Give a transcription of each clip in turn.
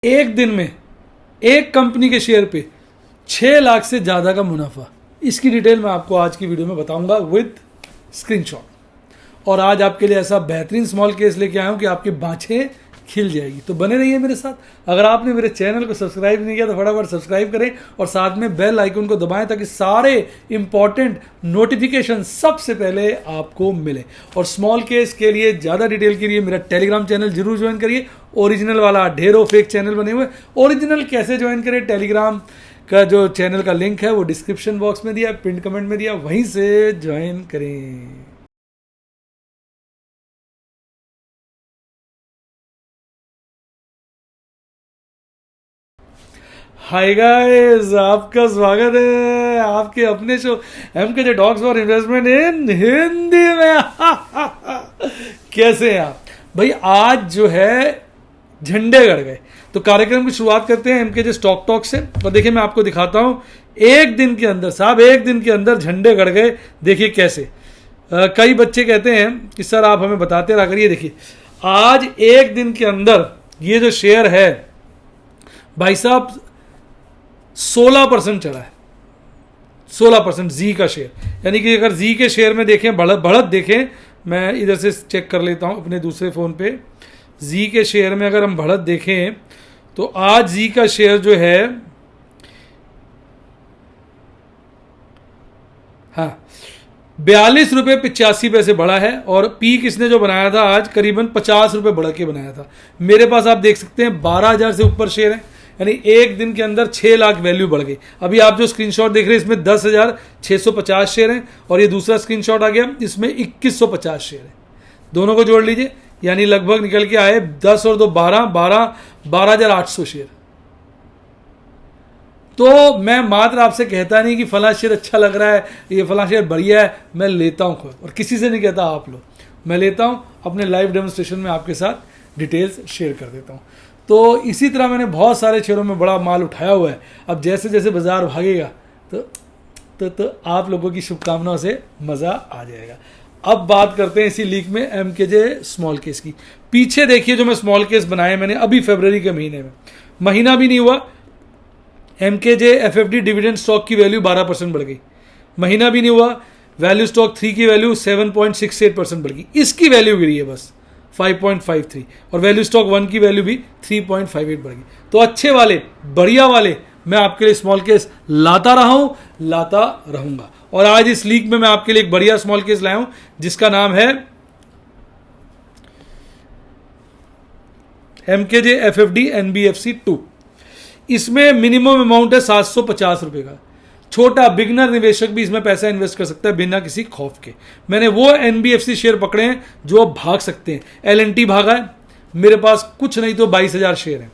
एक दिन में एक कंपनी के शेयर पे 6 लाख से ज़्यादा का मुनाफा। इसकी डिटेल मैं आपको आज की वीडियो में बताऊंगा विद स्क्रीनशॉट। और आज आपके लिए ऐसा बेहतरीन स्मॉल केस लेके आया हूं कि आपकी बाँछें खिल जाएगी। तो बने रहिए मेरे साथ। अगर आपने मेरे चैनल को सब्सक्राइब नहीं किया तो फटाफट सब्सक्राइब करें और साथ में बेल आइकन को दबाएं ताकि सारे इंपॉर्टेंट नोटिफिकेशन सबसे पहले आपको मिले। और स्मॉल केस के लिए ज़्यादा डिटेल के लिए मेरा टेलीग्राम चैनल जरूर ज्वाइन करिए। ओरिजिनल वाला, ढेरों फेक चैनल बने हुए। ओरिजिनल कैसे ज्वाइन करें? टेलीग्राम का जो चैनल का लिंक है वो डिस्क्रिप्शन बॉक्स में दिया, पिन कमेंट में दिया, वहीं से ज्वाइन करें। हाय गाइस, आपका स्वागत है आपके अपने show MKJ talks for investment इन हिंदी में। कैसे हैं आप भाई? आज जो है झंडे गड़ गए, तो कार्यक्रम की शुरुआत करते हैं MKJ स्टॉक टॉक से। और देखिए मैं आपको दिखाता हूं एक दिन के अंदर, साहब एक दिन के अंदर झंडे गड़ गए। देखिए कैसे। कई बच्चे कहते हैं कि सर आप हमें बताते रहा करिए। देखिए आज एक दिन के अंदर ये जो शेयर है भाई साहब 16% चढ़ा है। 16% जी का शेयर, यानी कि अगर जी के शेयर में देखें, बढ़त देखें, मैं इधर से चेक कर लेता हूं अपने दूसरे फ़ोन पे। जी के शेयर में अगर हम बढ़त देखें तो आज जी का शेयर जो है, हाँ 42 रुपये 85 पैसे बढ़ा है। और पीक इसने जो बनाया था आज करीबन 50 रुपये बढ़ के बनाया था। मेरे पास आप देख सकते हैं 12,000 से ऊपर शेयर है, यानी एक दिन के अंदर 6 लाख वैल्यू बढ़ गई। अभी आप जो स्क्रीनशॉट देख रहे हैं इसमें 10,650 शेयर हैं और ये दूसरा स्क्रीनशॉट आ गया, इसमें 2150 शेयर है। दोनों को जोड़ लीजिए, यानी लगभग निकल के आए 10 और 2 12,800 शेयर। तो मैं मात्र आपसे कहता नहीं कि फला शेयर अच्छा लग रहा है, ये फला शेयर बढ़िया है, मैं लेता हूँ खुद, और किसी से नहीं कहता आप लोग, मैं लेता हूँ अपने लाइव डेमोन्स्ट्रेशन में आपके साथ डिटेल्स शेयर कर देता हूँ। तो इसी तरह मैंने बहुत सारे शेयरों में बड़ा माल उठाया हुआ है। अब जैसे जैसे बाजार भागेगा तो आप लोगों की शुभकामनाओं से मज़ा आ जाएगा। अब बात करते हैं इसी लीक में MKJ स्मॉल केस की। पीछे देखिए जो मैं स्मॉल केस बनाए मैंने अभी फरवरी के महीने में, महीना भी नहीं हुआ, MKJ FFD डिविडेंड स्टॉक की वैल्यू 12% बढ़ गई। महीना भी नहीं हुआ, वैल्यू स्टॉक 3 की वैल्यू 7.68% बढ़ गई। इसकी वैल्यू गिरी है बस 5.53, और वैल्यू स्टॉक 1 की वैल्यू भी 3.58 बढ़ गई। तो अच्छे वाले, बढ़िया वाले मैं आपके लिए स्मॉल केस लाता रहा हूं, लाता रहूंगा। और आज इस लीक में मैं आपके लिए एक बढ़िया स्मॉल केस लाया हूं जिसका नाम है MKJ FFD NBFC 2। इसमें मिनिमम अमाउंट है 750 रुपए का। छोटा बिगनर निवेशक भी इसमें पैसा इन्वेस्ट कर सकता है बिना किसी खौफ के। मैंने वो NBFC शेयर पकड़े हैं जो अब भाग सकते हैं। LNT भागा है, मेरे पास कुछ नहीं तो 22,000 शेयर हैं,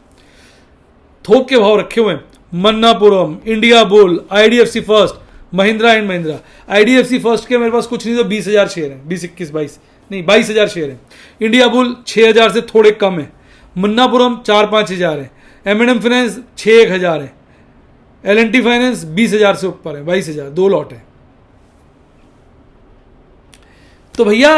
थोक के भाव रखे हुए हैं। Manappuram, India bull, IDFC first, Mahindra and Mahindra. IDFC first के मेरे पास कुछ नहीं तो 20,000 शेयर हैं, 22,000 शेयर हैं। इंडिया बुल 6,000 से थोड़े कम है। मन्नापुरम 4-5 हज़ार है। M&M फाइनेंस 6-1 हज़ार है। LNT फाइनेंस 20,000 से ऊपर है, 22,000, 2 लॉट है। तो भैया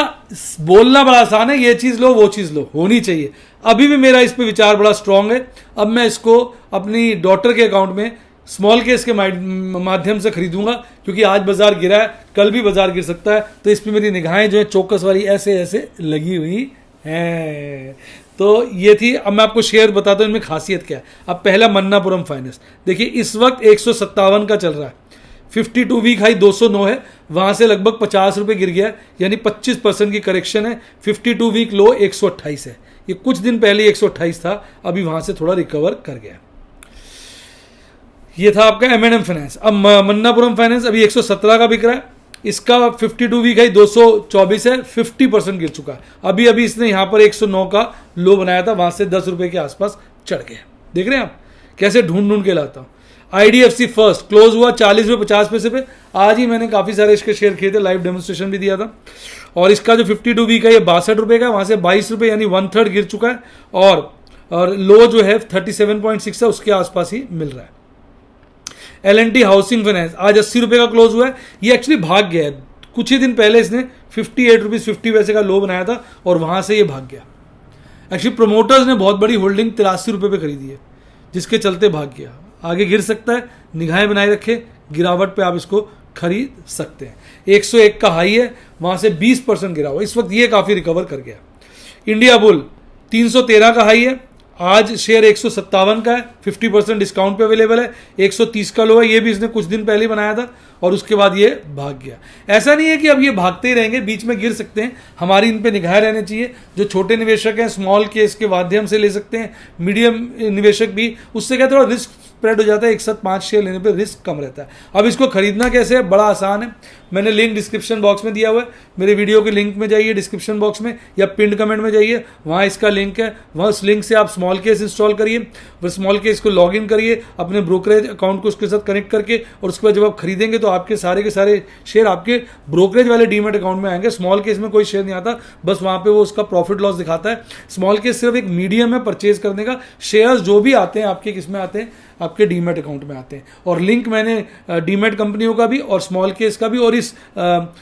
बोलना बड़ा आसान है, ये चीज लो वो चीज लो, होनी चाहिए। अभी भी मेरा इस पे विचार बड़ा स्ट्रांग है। अब मैं इसको अपनी डॉटर के अकाउंट में स्मॉल केस के माध्यम से खरीदूंगा, क्योंकि आज बाजार गिरा है, कल भी बाजार गिर सकता है। तो इस पर मेरी निगाहें जो है चौकस वाली ऐसे ऐसे लगी हुई हैं। तो ये थी। अब मैं आपको शेयर बताता हूँ इनमें खासियत क्या है। अब पहला मन्नापुरम फाइनेंस, देखिए इस वक्त 157 का चल रहा है। 52 वीक हाई 209 है, वहां से लगभग 50 रुपये गिर गया, यानी 25% की करेक्शन है। 52 वीक लो 128 है, ये कुछ दिन पहले 128 था, अभी वहां से थोड़ा रिकवर कर गया। ये था आपका M&M फाइनेंस। अब मन्नापुरम फाइनेंस अभी 117 का बिक रहा है, इसका 52 वीक हाई 224 है, 50% गिर चुका है। अभी अभी इसने यहाँ पर 109 का लो बनाया था, वहां से 10 रुपये के आसपास चढ़ गया। देख रहे हैं आप कैसे ढूंढ ढूंढ के लाता हूँ। IDFC फर्स्ट क्लोज हुआ 40 रुपये 50 पैसे पे। आज ही मैंने काफ़ी सारे इसके शेयर खरीदे, लाइव डेमोन्स्ट्रेशन भी दिया था। और इसका जो 52 वीक है ये 62 रुपये का, वहाँ से 22 रुपये यानी 1/3 गिर चुका है। और लो जो है 37.6 है, उसके आसपास ही मिल रहा है। LNT हाउसिंग फाइनेंस आज 80 रुपये का क्लोज हुआ है। ये एक्चुअली भाग गया है, कुछ ही दिन पहले इसने 58 रुपीज़ 50 पैसे का लो बनाया था और वहाँ से ये भाग गया। एक्चुअली प्रोमोटर्स ने बहुत बड़ी होल्डिंग 83 रुपये पे खरीदी है, जिसके चलते भाग गया। आगे गिर सकता है, निगाहें बनाए रखे, गिरावट पे आप इसको खरीद सकते हैं। 101 का हाई है, वहां से 20% गिरा हुआ, इस वक्त ये काफ़ी रिकवर कर गया। इंडिया बुल 313 का हाई है, आज शेयर 157 का है, 50% डिस्काउंट पे अवेलेबल है। 130 का लो है, ये भी इसने कुछ दिन पहले बनाया था और उसके बाद ये भाग गया। ऐसा नहीं है कि अब ये भागते ही रहेंगे, बीच में गिर सकते हैं, हमारी इन पे निगाह रहनी चाहिए। जो छोटे निवेशक हैं स्मॉल केस के माध्यम से ले सकते हैं, मीडियम निवेशक भी, उससे क्या थोड़ा रिस्क स्प्रेड हो जाता है, एक साथ 5 शेयर लेने पे रिस्क कम रहता है। अब इसको खरीदना कैसे है, बड़ा आसान है, मैंने लिंक डिस्क्रिप्शन बॉक्स में दिया हुआ है, मेरे वीडियो के लिंक में जाइए डिस्क्रिप्शन बॉक्स में, या पिन कमेंट में जाइए, वहाँ इसका लिंक है, वहाँ उस लिंक से आप स्मॉल केस इंस्टॉल करिए, फिर स्मॉल केस को लॉग इन करिए अपने ब्रोकरेज अकाउंट को उसके साथ कनेक्ट करके, और उसके बाद जब आप खरीदेंगे तो आपके सारे के सारे शेयर आपके ब्रोकरेज वाले डीमेट अकाउंट में आएंगे। स्मॉल केस में कोई शेयर नहीं आता, बस वहाँ पे वो उसका प्रॉफिट लॉस दिखाता है। स्मॉल केस सिर्फ एक मीडियम है परचेज करने का, शेयर्स जो भी आते हैं आपके किस में आते हैं, आपके डीमेट अकाउंट में आते हैं। और लिंक मैंने डीमेट कंपनियों का भी और स्मॉल केस का भी, और इस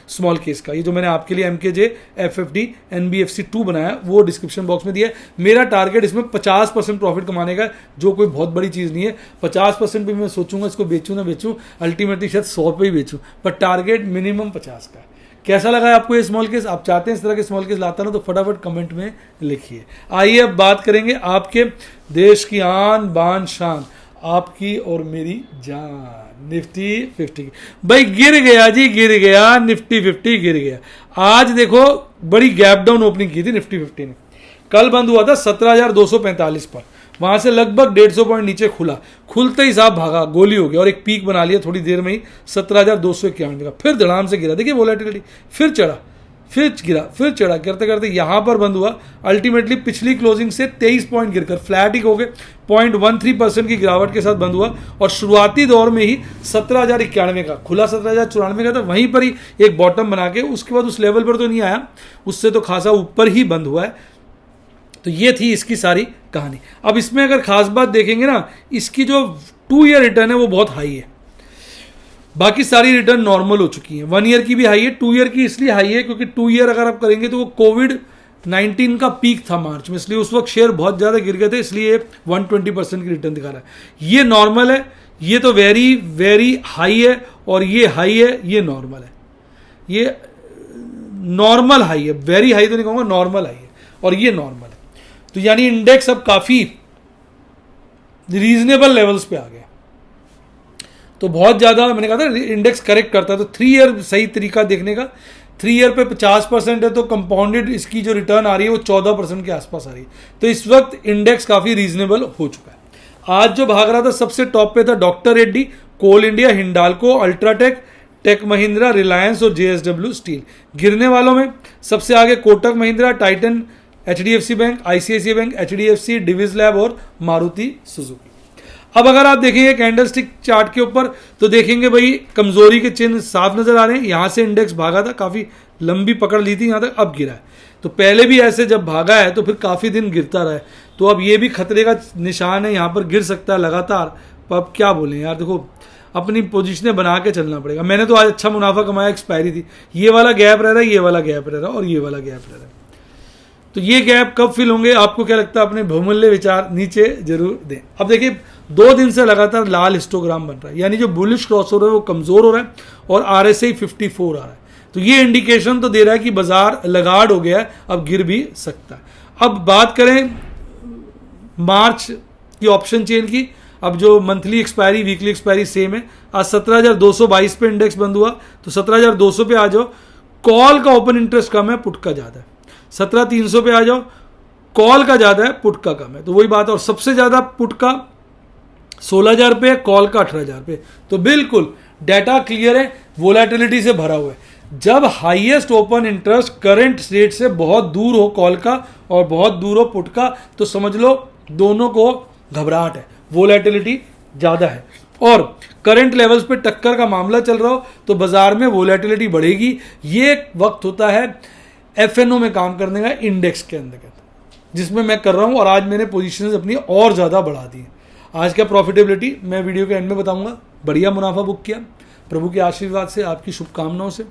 स्मॉल केस का, ये जो मैंने आपके लिए MKJ FFD NBFC 2 बनाया वो डिस्क्रिप्शन बॉक्स में दिया है। मेरा टारगेट इसमें 50% प्रॉफिट कमाने का, जो कोई बहुत बड़ी चीज़ नहीं है। 50% भी मैं सोचूंगा इसको बेचूं ना बेचूं, अल्टीमेटली शायद 100 पे ही बेचूं, पर टारगेट मिनिमम 50 का है। कैसा लगा है आपको ये स्मॉल केस? आप चाहते हैं इस तरह के स्मॉल केस लाता ना, तो फटाफट कमेंट में लिखिए। आइए अब बात करेंगे आपके देश की आन बान शान, आपकी और मेरी जान, निफ्टी 50। भाई गिर गया जी, गिर गया, निफ्टी 50 गिर गया। आज देखो बड़ी गैप डाउन ओपनिंग की थी निफ्टी 50 ने, कल बंद हुआ था 17,245 पर, वहां से लगभग 150 पॉइंट नीचे खुला, खुलते ही साहब भागा, गोली हो गया और एक पीक बना लिया थोड़ी देर में ही 17,291 का, फिर धड़ाम से गिरा। देखिए वोलेटिलिटी, फिर चढ़ा, फिर गिरा, फिर चढ़ा, करते करते यहां पर बंद हुआ। अल्टीमेटली पिछली क्लोजिंग से 23 पॉइंट गिरकर फ्लैट ही हो गए, 0.13% की गिरावट के साथ बंद हुआ। और शुरुआती दौर में ही 17,091 का खुला, 17,094 का था, वहीं पर ही एक बॉटम बना के उसके बाद उस लेवल पर तो नहीं आया, उससे तो खासा ऊपर ही बंद हुआ है। तो ये थी इसकी सारी कहानी। अब इसमें अगर खास बात देखेंगे ना, इसकी जो 2 ईयर रिटर्न है वो बहुत हाई है, बाकी सारी रिटर्न नॉर्मल हो चुकी है। 1 ईयर की भी हाई है, 2 ईयर की इसलिए हाई है क्योंकि 2 ईयर अगर आप करेंगे तो वो कोविड-19 का पीक था मार्च में, इसलिए उस वक्त शेयर बहुत ज़्यादा गिर गए थे, इसलिए 120% की रिटर्न दिखा रहा है। ये नॉर्मल है, ये तो वेरी वेरी हाई है, और ये हाई है, ये नॉर्मल है, ये नॉर्मल हाई है, वेरी हाई तो नहीं कहूँगा, नॉर्मल हाई है, और ये नॉर्मल है। तो यानी इंडेक्स अब काफ़ी रीजनेबल लेवल्स पे आ गया। तो बहुत ज़्यादा मैंने कहा था इंडेक्स करेक्ट करता है, तो 3 ईयर सही तरीका देखने का। 3 ईयर पे 50% है, तो कंपाउंडेड इसकी जो रिटर्न आ रही है वो 14% के आसपास आ रही है। तो इस वक्त इंडेक्स काफ़ी रीजनेबल हो चुका है। आज जो भाग रहा था सबसे टॉप पे था doctor Reddy, Coal India, Hindalco, UltraTech, Tech Mahindra, Reliance और JSW स्टील। गिरने वालों में सबसे आगे Kotak Mahindra, Titan, HDFC bank, ICICI bank, HDFC, Divis lab और मारुति सुजुकी। अब अगर आप देखेंगे कैंडलस्टिक चार्ट के ऊपर तो देखेंगे भाई कमजोरी के चिन्ह साफ नजर आ रहे हैं। यहां से इंडेक्स भागा था, काफी लंबी पकड़ ली थी, यहां तक अब गिरा है। तो पहले भी ऐसे जब भागा है तो फिर काफी दिन गिरता रहा है, तो अब ये भी खतरे का निशान है, यहां पर गिर सकता है लगातार। अब क्या बोलें यार, देखो अपनी पोजीशनें बना के चलना पड़ेगा। मैंने तो आज अच्छा मुनाफा कमाया, एक्सपायरी थी, ये वाला गैप रह रहा है, ये वाला गैप रह रहा है और ये वाला गैप रह रहा है। तो ये गैप कब फिल होंगे, आपको क्या लगता है? अपने बहुमूल्य विचार नीचे जरूर दें। अब देखिए 2 दिन से लगातार लाल हिस्टोग्राम बन रहा है, यानी जो बुलिश क्रॉसओवर है वो कमजोर हो रहा है और RSI 54 आ रहा है। तो ये इंडिकेशन तो दे रहा है कि बाजार लगाड़ हो गया है, अब गिर भी सकता है। अब बात करें मार्च की ऑप्शन चेन की, अब जो monthly expiry weekly expiry same है। आज 17,222 पे इंडेक्स बंद हुआ, तो 17,200 पे आ जाओ। कॉल का ओपन इंटरेस्ट कम है, पुट का ज़्यादा है। 17,300 पे आ जाओ, कॉल का ज़्यादा है, पुट का कम है, तो वही बात है। और सबसे ज़्यादा पुट का 16,000 पे, कॉल का 18,000 पे। तो बिल्कुल डाटा क्लियर है, वोलेटिलिटी से भरा हुआ है। जब highest open interest current rate से बहुत दूर हो कॉल का और बहुत दूर हो पुट का, तो समझ लो दोनों को घबराहट है, वोलेटिलिटी ज़्यादा है। और करंट लेवल्स पे टक्कर का मामला चल रहा हो तो बाजार में वोलेटिलिटी बढ़ेगी। ये वक्त होता है FNO में काम करने का, इंडेक्स के अंदर, जिसमें मैं कर रहा हूं। और आज मैंने पोजीशंस अपनी और ज़्यादा बढ़ा दी। आज का प्रॉफिटेबिलिटी मैं वीडियो के एंड में बताऊंगा। बढ़िया मुनाफा बुक किया प्रभु के आशीर्वाद से, आपकी शुभकामनाओं से।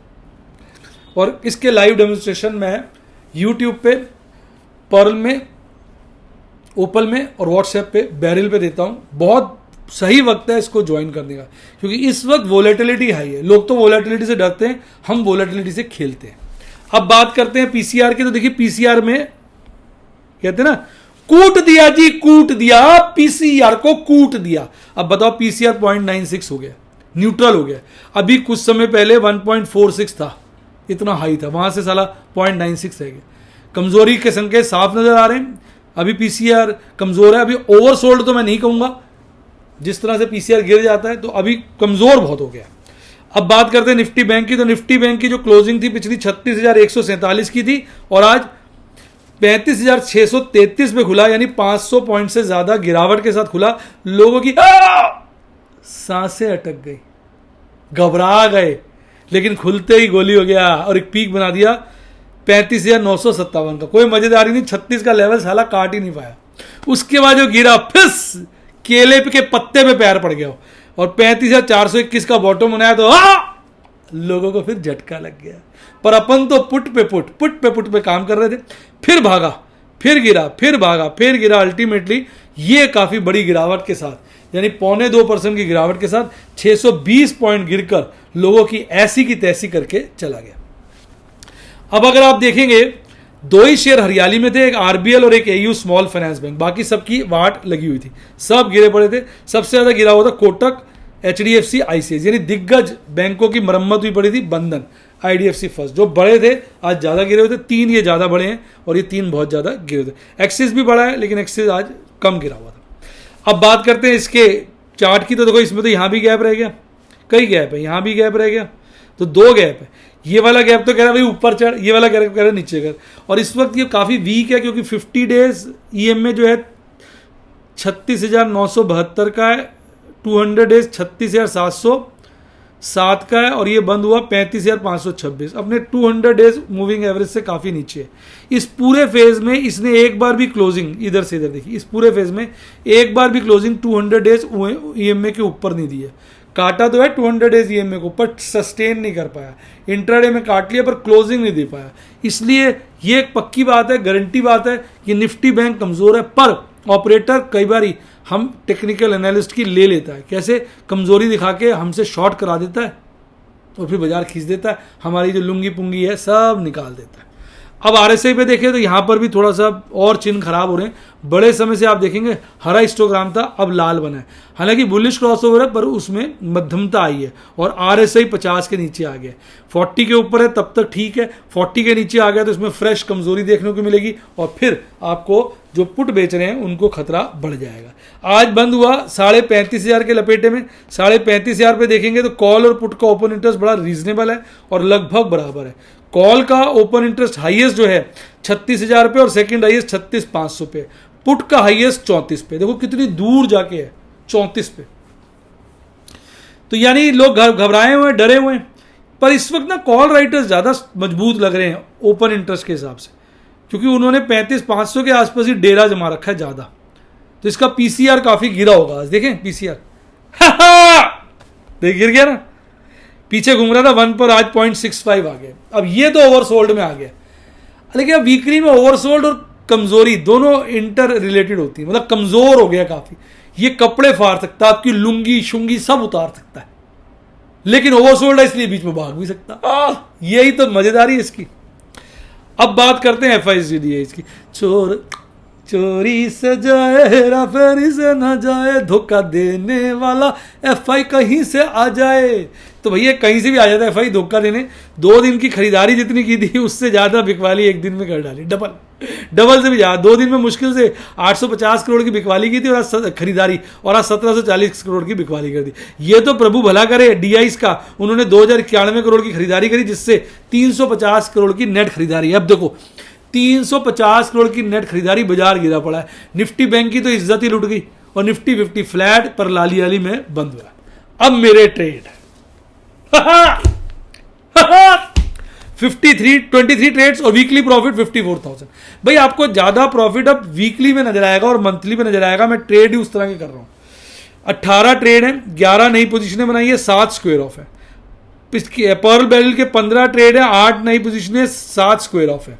और इसके लाइव डेमोन्स्ट्रेशन मैं यूट्यूब पे पर्ल में ओपल में और व्हाट्सएप पे बैरिल पे देता हूँ। बहुत सही वक्त है इसको ज्वाइन करने का, क्योंकि इस वक्त वोलेटिलिटी हाई है। लोग तो वोलेटिलिटी से डरते हैं, हम वोलेटिलिटी से खेलते हैं। अब बात करते हैं पीसीआर की। तो देखिए पीसीआर में कहते हैं ना, कूट दिया जी, कूट दिया, पीसीआर को कूट दिया। अब बताओ पीसीआर 0.96 हो गया, न्यूट्रल हो गया। अभी कुछ समय पहले 1.46 था, इतना हाई था, वहां से साला 0.96 रह गया। कमजोरी के संकेत साफ नजर आ रहे हैं। अभी पीसीआर कमजोर है। अभी ओवरसोल्ड तो मैं नहीं कहूंगा, जिस तरह से पीसीआर गिर जाता है, तो अभी कमजोर बहुत हो गया। अब बात करते हैं निफ्टी बैंक की। तो निफ्टी बैंक की जो क्लोजिंग थी पिछली 36,147 की थी और आज 35,633 पे खुला, यानी 500 पॉइंट से ज्यादा गिरावट के साथ खुला। लोगों की सांसें अटक गई, घबरा गए, लेकिन खुलते ही गोली हो गया और एक पीक बना दिया 35,957 का। कोई मजेदारी नहीं, 36 का लेवल साला काट ही नहीं पाया। उसके बाद जो गिरा, फिस केले के पत्ते पे पैर पड़ गया और 35,421 का बॉटम बनाया, तो लोगों को फिर झटका लग गया। पर अपन तो पुट पे काम कर रहे थे। फिर भागा, फिर गिरा, फिर भागा, फिर गिरा। अल्टीमेटली ये काफी बड़ी गिरावट के साथ, यानी 0.25% की गिरावट के साथ 620 पॉइंट गिरकर लोगों की ऐसी की तैसी करके चला गया। अब अगर आप देखेंगे, दो ही शेयर हरियाली में थे, एक आरबीएल और एक एयू स्मॉल फाइनेंस बैंक। बाकी सबकी वाट लगी हुई थी, सब गिरे पड़े थे। सबसे ज्यादा गिरा हुआ था कोटक, एचडीएफसी, आईसीआईसीआई, यानी दिग्गज बैंकों की मरम्मत हुई पड़ी थी। बंधन, आईडीएफसी फर्स्ट, जो बड़े थे आज ज्यादा गिरे हुए थे। 3 ये ज्यादा बड़े हैं और ये 3 बहुत ज्यादा गिरे थे। एक्सिस भी बड़ा है, लेकिन एक्सिस आज कम गिरा हुआ था। अब बात करते हैं इसके चार्ट की। तो देखो इसमें तो यहां भी गैप रह गया, कई गैप है, यहां भी गैप रह गया, तो 2 गैप है। ये वाला गैप तो कह रहा है भाई ऊपर चढ़, ये वाला गैप कह रहा है नीचे कर। और इस वक्त ये काफी वीक है, क्योंकि 50 डेज ईएमए जो है 36,972 का है, 200 डेज 36,707 का है, और ये बंद हुआ 35,526, अपने 200 डेज मूविंग एवरेज से काफी नीचे है। इस पूरे फेज में इसने एक बार भी क्लोजिंग, इधर से इधर देखिए, इस पूरे फेज में एक बार भी क्लोजिंग 200 डेज ईएमए के ऊपर नहीं दी है। काटा तो है 200 डेज ईएमए को, पर सस्टेन नहीं कर पाया। इंट्राडे में काट लिया पर क्लोजिंग नहीं दे पाया। इसलिए ये एक पक्की बात है, गारंटी बात है कि निफ्टी बैंक कमजोर है। पर ऑपरेटर कई बार हम टेक्निकल एनालिस्ट की ले लेता है, कैसे कमजोरी दिखा के हमसे शॉर्ट करा देता है और फिर बाजार खींच देता है, हमारी जो लुंगी पुंगी है सब निकाल देता है। अब आरएसआई पे देखें तो यहां पर भी थोड़ा सा और चिन्ह खराब हो रहे हैं। बड़े समय से आप देखेंगे हरा हिस्टोग्राम था, अब लाल बना है। हालांकि बुलिश क्रॉसओवर है, पर उसमें मध्यमता आई है और आरएसआई 50 के नीचे आ गया। 40 के ऊपर है तब तक ठीक है, 40 के नीचे आ गया तो इसमें फ्रेश कमजोरी देखने को मिलेगी और फिर आपको जो पुट बेच रहे हैं उनको खतरा बढ़ जाएगा। आज बंद हुआ 35,500 के लपेटे में। 35,500 पे देखेंगे तो कॉल और पुट का ओपन इंटरेस्ट बड़ा रीजनेबल है और लगभग बराबर है। कॉल का ओपन इंटरेस्ट हाईएस्ट जो है 36,000 पे और सेकंड हाईएस्ट 36,500 पे। पुट का हाईएस्ट 34 पे। देखो कितनी दूर जाके है, 34 पे। तो यानी लोग घबराए हुए हैं, डरे हुए हैं। पर इस वक्त ना कॉल राइटर्स ज्यादा मजबूत लग रहे हैं ओपन इंटरेस्ट के हिसाब से, क्योंकि उन्होंने 35,500 के आसपास ही डेरा जमा रखा है ज्यादा। तो इसका पीसीआर काफी गिरा होगा आज। देखें पीसीआर देख गिर गया ना, पीछे घूम रहा था 1 पर, आज 0.65 आ गया। अब ये तो ओवरसोल्ड में आ गया। लेकिन अब वीकली में ओवरसोल्ड और कमजोरी दोनों इंटर रिलेटेड होती है, मतलब कमजोर हो गया काफी। ये कपड़े फाड़ सकता है, आपकी लुंगी शुंगी सब उतार सकता है, लेकिन ओवरसोल्ड है इसलिए बीच में भाग भी सकता। यही तो मजेदारी है इसकी। अब बात करते हैं FICDH की। चोर चोरी से जाए हेरा फेरी से ना जाए, धोखा देने वाला FI कहीं से आ जाए। तो भैया कहीं से भी आ जाता है FI धोखा देने। 2 दिन की खरीदारी जितनी की थी उससे ज्यादा बिकवाली 1 दिन में कर डाली, डबल से भी ज्यादा। 2 दिन में मुश्किल से 850 करोड़ की बिकवाली की थी और आज खरीदारी, और आज 1740 करोड़ की बिकवाली कर दी। ये तो प्रभु भला करे DIs का, उन्होंने 2091 करोड़ की खरीदारी करी, जिससे 350 करोड़ की नेट खरीदारी। अब देखो 350 करोड़ की नेट खरीदारी, बाजार गिरा पड़ा है। निफ्टी बैंक की तो इज्जत ही लुट गई और निफ्टी 50 फ्लैट पर लाली में बंद हुआ। अब मेरे ट्रेड 23 ट्रेड्स और वीकली प्रॉफिट 54,000। भाई आपको ज्यादा प्रॉफिट अब वीकली में नजर आएगा और मंथली में नजर आएगा। मैं ट्रेड ही उस तरह के कर रहा हूं। 18 ट्रेड है, 11 नई पोजीशनें बनाई है, 7 स्क्वायर ऑफ है। पर्ल बैरल के 15 ट्रेड है, 8 नई पोजीशनें, 7 स्क्वायर ऑफ है।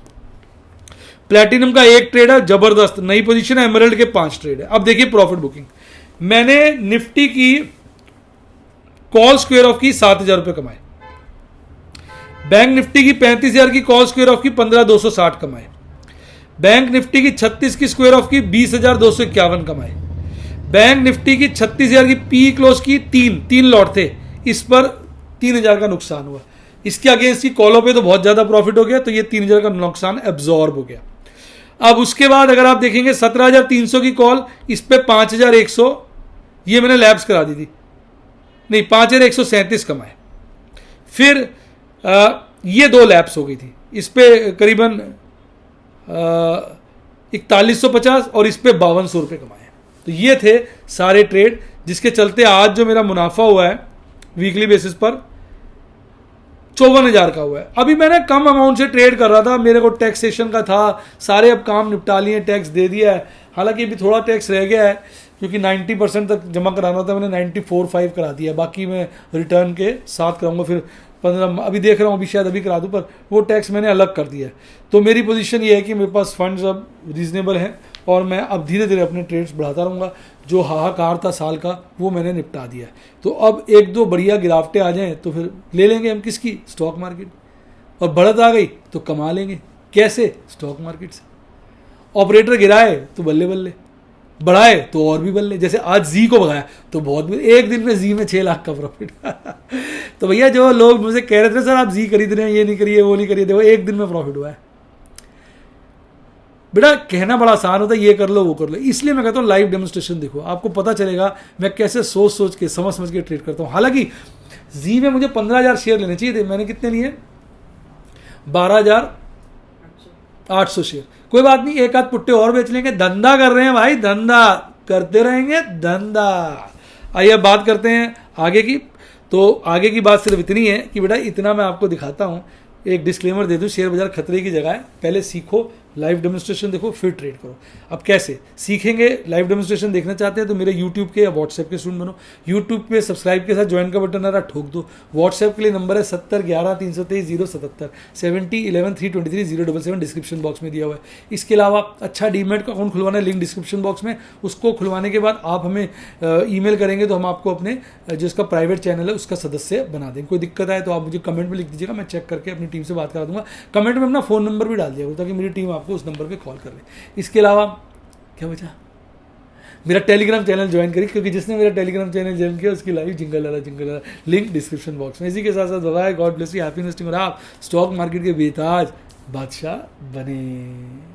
प्लैटिनम का एक ट्रेड है, जबरदस्त नई पोजीशन है। एमरल्ड के 5 ट्रेड है। अब देखिए प्रॉफिट बुकिंग, मैंने निफ्टी की कॉल स्क्वायर ऑफ की 7,000 रुपये कमाए, बैंक निफ्टी की 35,000 की कॉल स्क्वायर ऑफ की 15,260 कमाए, बैंक निफ्टी की 36 की स्क्वायर ऑफ की 20,251 कमाए, बैंक निफ्टी की 36,000 की पी क्लोज की तीन लॉट थे, इस पर 3,000 का नुकसान हुआ। इसके अगेंस्ट की कॉलों पे तो बहुत ज्यादा प्रॉफिट हो गया, तो ये 3,000 का नुकसान एब्जॉर्ब हो गया। अब उसके बाद अगर आप देखेंगे 17,300 की कॉल, इस पे 5,100 ये मैंने लैब्स करा दी थी, नहीं 5,137 कमाए। फिर ये 2 लैब्स हो गई थी, इस पे करीबन 4150 और इस पे 5200 रुपये कमाए। तो ये थे सारे ट्रेड, जिसके चलते आज जो मेरा मुनाफा हुआ है वीकली बेसिस पर 54,000 का हुआ है। अभी मैंने कम अमाउंट से ट्रेड कर रहा था, मेरे को टैक्सेशन का था, सारे अब काम निपटा लिए, टैक्स दे दिया है। हालांकि अभी थोड़ा टैक्स रह गया है, क्योंकि 90% तक जमा कराना था, मैंने 94.5 करा दिया, बाकी मैं रिटर्न के साथ कराऊंगा, फिर 15 अभी देख रहा हूँ, अभी शायद अभी करा दूँ, पर वो टैक्स मैंने अलग कर दिया है। तो मेरी पोजीशन ये है कि मेरे पास फंड्स अब रीजनेबल हैं और मैं अब धीरे धीरे अपने ट्रेड्स बढ़ाता रहूँगा। जो हाहाकार था साल का वो मैंने निपटा दिया है। तो अब 1-2 बढ़िया गिरावटें आ जाएं तो फिर ले लेंगे हम किसकी, स्टॉक मार्केट, और बढ़त आ गई तो कमा लेंगे। कैसे? स्टॉक मार्केट से। ऑपरेटर गिराए तो बल्ले बल्ले, बढ़ाए तो और भी बल्ले। जैसे आज जी को भगाया तो बहुत, एक दिन में जी में 6 लाख का प्रॉफिट तो भैया जो लोग मुझे कह रहे थे सर आप जी खरीद रहे हैं, ये नहीं करिए वो नहीं करिए, देखो एक दिन में प्रॉफिट हुआ है। बेटा कहना बड़ा आसान होता है, ये कर लो वो कर लो, इसलिए मैं कहता हूँ लाइव डेमोन्स्ट्रेशन देखो, आपको पता चलेगा मैं कैसे सोच सोच के समझ के ट्रेड करता हूँ। हालांकि जी में मुझे 15,000 शेयर लेने चाहिए थे, मैंने कितने लिए? 12,800 शेयर। कोई बात नहीं, एक आध पुट्टे और बेच लेंगे, धंधा कर रहे हैं भाई, धंधा करते रहेंगे, धंधा। आइए अब बात करते हैं आगे की। तो आगे की बात सिर्फ इतनी है कि बेटा इतना मैं आपको दिखाता हूँ, एक डिस्क्लेमर दे दूं, शेयर बाजार खतरे की जगह है, पहले सीखो, लाइव डेमोन्स्ट्रेशन देखो, फिर ट्रेड करो। अब कैसे सीखेंगे? लाइव डेमोन्स्ट्रेशन देखना चाहते हैं तो मेरे यूट्यूब के या व्हाट्सएप के स्टूडेंट बनो। यूट्यूब पे सब्सक्राइब के साथ ज्वाइन का बटन आ रहा, ठोक दो। व्हाट्सएप के लिए नंबर है 7011-323-077, 7011-323-077, डिस्क्रिप्शन बॉक्स में दिया हुआ है। इसके अलावा अच्छा डीमेट का अकाउंट खुलवाना है, लिंक डिस्क्रिप्शन बॉक्स में, उसको खुलवाने के बाद आप हमें ईमेल करेंगे तो हम आपको अपने जिसका प्राइवेट चैनल है उसका सदस्य बना देंगे। कोई दिक्कत आए तो आप मुझे कमेंट में लिख दीजिएगा, मैं चेक करके अपनी टीम से बात करा दूंगा। कमेंट में अपना फ़ोन नंबर भी डाल दिया ताकि मेरी टीम आपको उस नंबर पे कॉल कर ले। इसके अलावा क्या बचा? मेरा टेलीग्राम चैनल ज्वाइन करिए, क्योंकि जिसने मेरा टेलीग्राम चैनल ज्वाइन किया उसकी लाइव जिंगल वाला लिंक डिस्क्रिप्शन बॉक्स में। इसी के साथ साथ bye, God bless you, happy investing, और आप स्टॉक मार्केट के बेताज बादशाह बने।